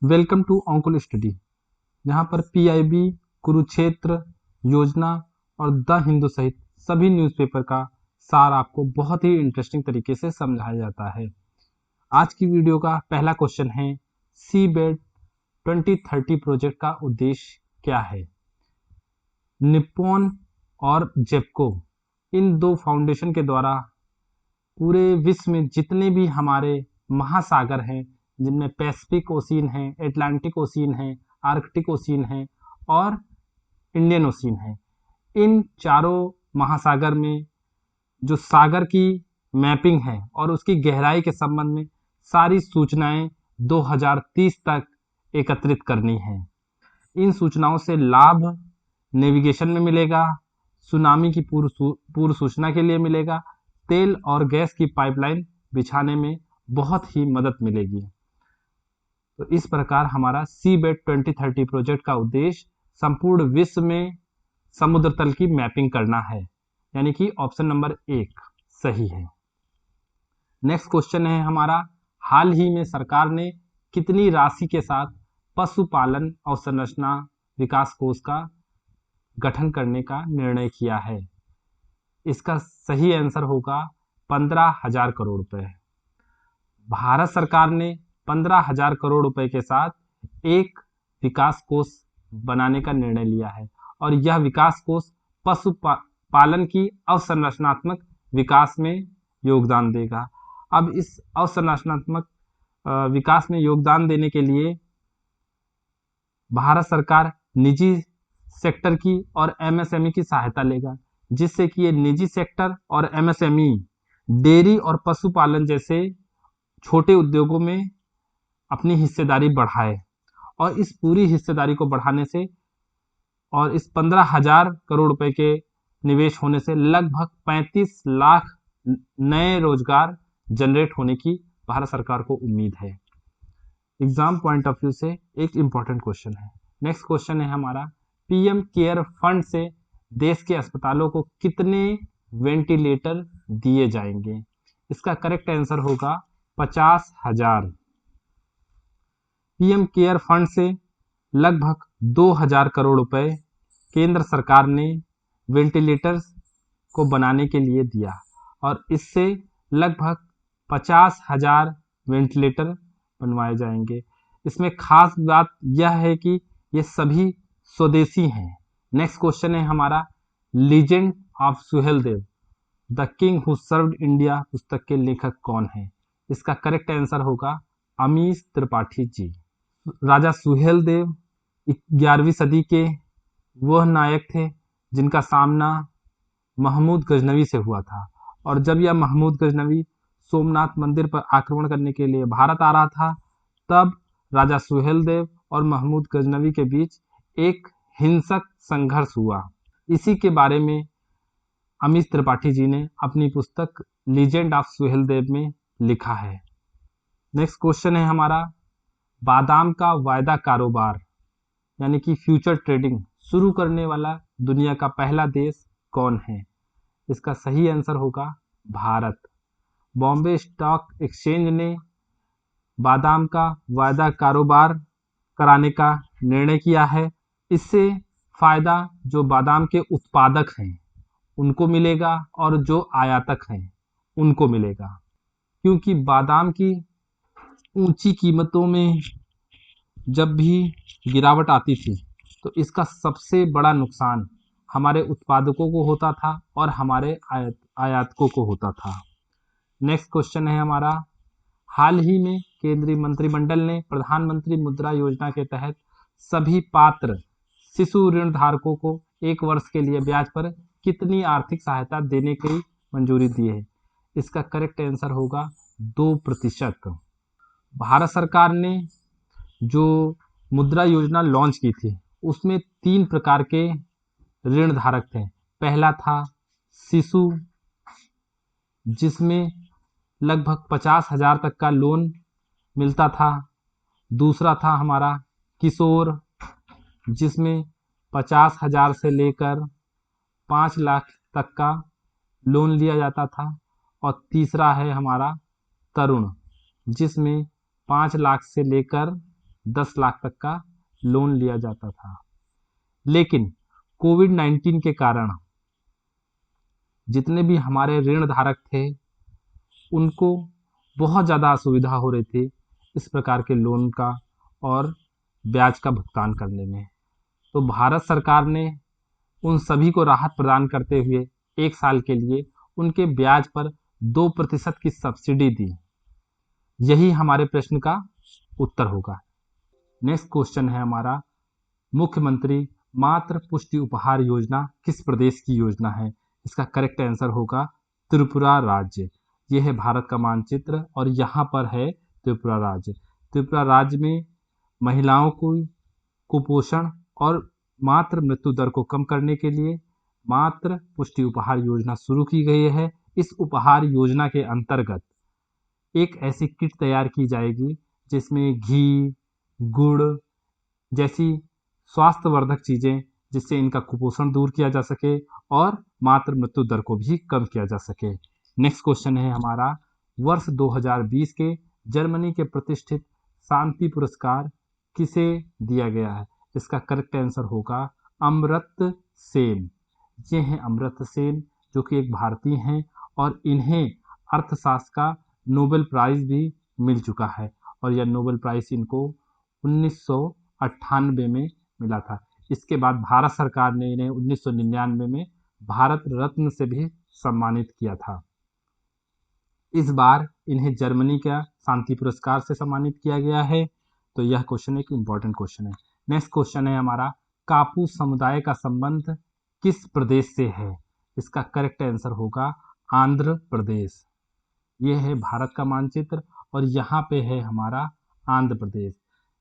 Welcome to ऑंकुल study, जहां पर PIB, Kurukshetra, योजना और द हिंदू सहित सभी न्यूज़पेपर का सार आपको बहुत ही इंटरेस्टिंग तरीके से समझाया जाता है। आज की वीडियो का पहला क्वेश्चन है, सीबेड 2030 प्रोजेक्ट का उद्देश्य क्या है। निप्पॉन और जेपको, इन दो फाउंडेशन के द्वारा पूरे विश्व में जितने भी हमारे महासागर हैं, जिनमें पैसिफिक ओशियन है, एटलांटिक ओशियन है, आर्कटिक ओशियन है और इंडियन ओशियन है, इन चारों महासागर में जो सागर की मैपिंग है और उसकी गहराई के संबंध में सारी सूचनाएं 2030 तक एकत्रित करनी है। इन सूचनाओं से लाभ नेविगेशन में मिलेगा, सुनामी की पूर्व सूचना के लिए मिलेगा, तेल और गैस की पाइपलाइन बिछाने में बहुत ही मदद मिलेगी। तो इस प्रकार हमारा सीबेड 2030 प्रोजेक्ट का उद्देश्य संपूर्ण विश्व में समुद्र तल की मैपिंग करना है, यानी कि ऑप्शन नंबर 1 सही है। नेक्स्ट क्वेश्चन है हमारा, हाल ही में सरकार ने कितनी राशि के साथ पशुपालन अवसंरचना विकास कोष का गठन करने का निर्णय किया है। इसका सही आंसर होगा 15,000 करोड़ रुपए। भारत सरकार ने 15,000 करोड़ रुपए के साथ एक विकास कोष बनाने का निर्णय लिया है और यह विकास कोष पशुपालन की अवसंरचनात्मक विकास में योगदान देगा। अब इस अवसंरचनात्मक विकास में योगदान देने के लिए भारत सरकार निजी सेक्टर की और एमएसएमई की सहायता लेगा, जिससे कि ये निजी सेक्टर और एमएसएमई डेयरी और पशुपालन जैसे छोटे उद्योगों में अपनी हिस्सेदारी बढ़ाए और इस पूरी हिस्सेदारी को बढ़ाने से और इस 15,000 करोड़ रुपए के निवेश होने से लगभग 35 लाख नए रोजगार जनरेट होने की भारत सरकार को उम्मीद है। एग्जाम पॉइंट ऑफ व्यू से एक इंपॉर्टेंट क्वेश्चन है। नेक्स्ट क्वेश्चन है हमारा, पीएम केयर फंड से देश के अस्पतालों को कितने वेंटिलेटर दिए जाएंगे। इसका करेक्ट आंसर होगा 50,000। पीएम केयर फंड से लगभग 2,000 करोड़ रुपए केंद्र सरकार ने वेंटिलेटर्स को बनाने के लिए दिया और इससे लगभग 50,000 वेंटिलेटर बनवाए जाएंगे। इसमें खास बात यह है कि ये सभी स्वदेशी हैं। नेक्स्ट क्वेश्चन है हमारा, legend of Suheldev the king who served India पुस्तक के लेखक कौन है। इसका करेक्ट आंसर होगा अमीश त्रिपाठी जी। राजा सुहेलदेव 11वीं सदी के वह नायक थे जिनका सामना महमूद गजनवी से हुआ था और जब यह महमूद गजनवी सोमनाथ मंदिर पर आक्रमण करने के लिए भारत आ रहा था, तब राजा सुहेलदेव और महमूद गजनवी के बीच एक हिंसक संघर्ष हुआ। इसी के बारे में अमीश त्रिपाठी जी ने अपनी पुस्तक लीजेंड ऑफ सुहेलदेव में लिखा है। नेक्स्ट क्वेश्चन है हमारा, बादाम का वायदा कारोबार यानी कि फ्यूचर ट्रेडिंग शुरू करने वाला दुनिया का पहला देश कौन है। इसका सही आंसर होगा भारत। बॉम्बे स्टॉक एक्सचेंज ने बादाम का वायदा कारोबार कराने का निर्णय किया है। इससे फायदा जो बादाम के उत्पादक हैं उनको मिलेगा और जो आयातक हैं उनको मिलेगा, क्योंकि बादाम की ऊंची कीमतों में जब भी गिरावट आती थी तो इसका सबसे बड़ा नुकसान हमारे उत्पादकों को होता था और हमारे आयातकों को होता था। नेक्स्ट क्वेश्चन है हमारा, हाल ही में केंद्रीय मंत्रिमंडल ने प्रधानमंत्री मुद्रा योजना के तहत सभी पात्र शिशु ऋण धारकों को 1 वर्ष के लिए ब्याज पर कितनी आर्थिक सहायता देने की मंजूरी दी है। इसका करेक्ट आंसर होगा 2%। भारत सरकार ने जो मुद्रा योजना लॉन्च की थी उसमें 3 प्रकार के ऋण धारक थे। पहला था शिशु, जिसमें लगभग 50,000 तक का लोन मिलता था। दूसरा था हमारा किशोर, जिसमें 50,000 से लेकर 5 लाख तक का लोन लिया जाता था। और तीसरा है हमारा तरुण, जिसमें 5 लाख से लेकर 10 लाख तक का लोन लिया जाता था। लेकिन कोविड-19 के कारण जितने भी हमारे ऋण धारक थे उनको बहुत ज़्यादा असुविधा हो रही थी इस प्रकार के लोन का और ब्याज का भुगतान करने में। तो भारत सरकार ने उन सभी को राहत प्रदान करते हुए 1 साल के लिए उनके ब्याज पर 2% की सब्सिडी दी। यही हमारे प्रश्न का उत्तर होगा। नेक्स्ट क्वेश्चन है हमारा, मुख्यमंत्री मातृ पुष्टि उपहार योजना किस प्रदेश की योजना है? इसका करेक्ट आंसर होगा त्रिपुरा राज्य। यह है भारत का मानचित्र और यहाँ पर है त्रिपुरा राज्य। त्रिपुरा राज्य में महिलाओं को कुपोषण और मातृ मृत्यु दर को कम करने के लिए मातृ पुष्टि उपहार योजना शुरू की गई है। इस उपहार योजना के अंतर्गत एक ऐसी किट तैयार की जाएगी जिसमें घी, गुड़ जैसी स्वास्थ्यवर्धक चीजें, जिससे इनका कुपोषण दूर किया जा सके और मातृ मृत्यु दर को भी कम किया जा सके। नेक्स्ट क्वेश्चन है हमारा, वर्ष 2020 के जर्मनी के प्रतिष्ठित शांति पुरस्कार किसे दिया गया है? इसका करेक्ट आंसर होगा अमर्त्य सेन। ये हैं अमर्त्य सेन जो कि एक भारतीय हैं और इन्हें अर्थशास्त्र का नोबेल प्राइज भी मिल चुका है और यह नोबेल प्राइज इनको 1998 में मिला था। इसके बाद भारत सरकार ने इन्हें 1999 में भारत रत्न से भी सम्मानित किया था। इस बार इन्हें जर्मनी का शांति पुरस्कार से सम्मानित किया गया है। तो यह क्वेश्चन एक इम्पॉर्टेंट क्वेश्चन है। नेक्स्ट क्वेश्चन है हमारा, कापू समुदाय का संबंध किस प्रदेश से है? इसका करेक्ट आंसर होगा आंध्र प्रदेश। यह है भारत का मानचित्र और यहाँ पे है हमारा आंध्र प्रदेश,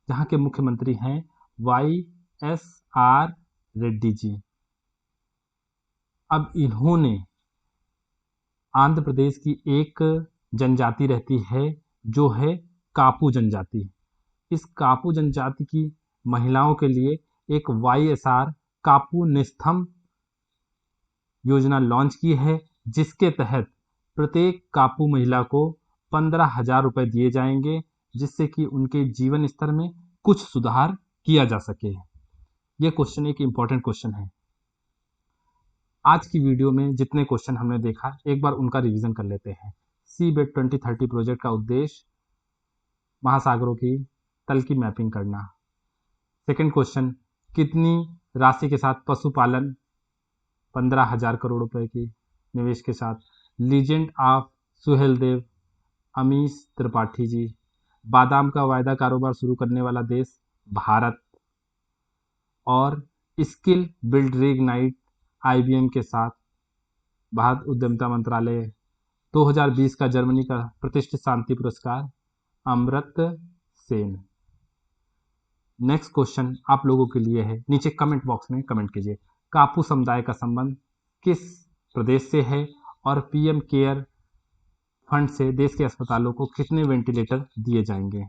जहाँ के मुख्यमंत्री हैं YSR रेड्डी जी। अब इन्होंने आंध्र प्रदेश की एक जनजाति रहती है जो है कापू जनजाति। इस कापू जनजाति की महिलाओं के लिए एक YSR कापू निस्थम योजना लॉन्च की है, जिसके तहत प्रत्येक कापू महिला को 15,000 रुपये दिए जाएंगे, जिससे कि उनके जीवन स्तर में कुछ सुधार किया जा सके। यह क्वेश्चन एक इम्पॉर्टेंट क्वेश्चन है। आज की वीडियो में जितने क्वेश्चन हमने देखा एक बार उनका रिवीजन कर लेते हैं। सीबेट 2030 प्रोजेक्ट का उद्देश्य महासागरों की तल की मैपिंग करना। सेकंड क्वेश्चन, कितनी राशि के साथ पशुपालन 15,000 करोड़ रुपए की निवेश के साथ लीजेंड ऑफ सुहेलदेव अमीश त्रिपाठी जी। बादाम का वायदा कारोबार शुरू करने वाला देश भारत। और स्किल बिल्ड रीइग्नाइट IBM के साथ भारत उद्यमिता मंत्रालय। 2020 का जर्मनी का प्रतिष्ठित शांति पुरस्कार अमर्त्य सेन। नेक्स्ट क्वेश्चन आप लोगों के लिए है, नीचे कमेंट बॉक्स में कमेंट कीजिए, कापू समुदाय का संबंध किस प्रदेश से है और PM केयर फंड से देश के अस्पतालों को कितने वेंटिलेटर दिए जाएंगे।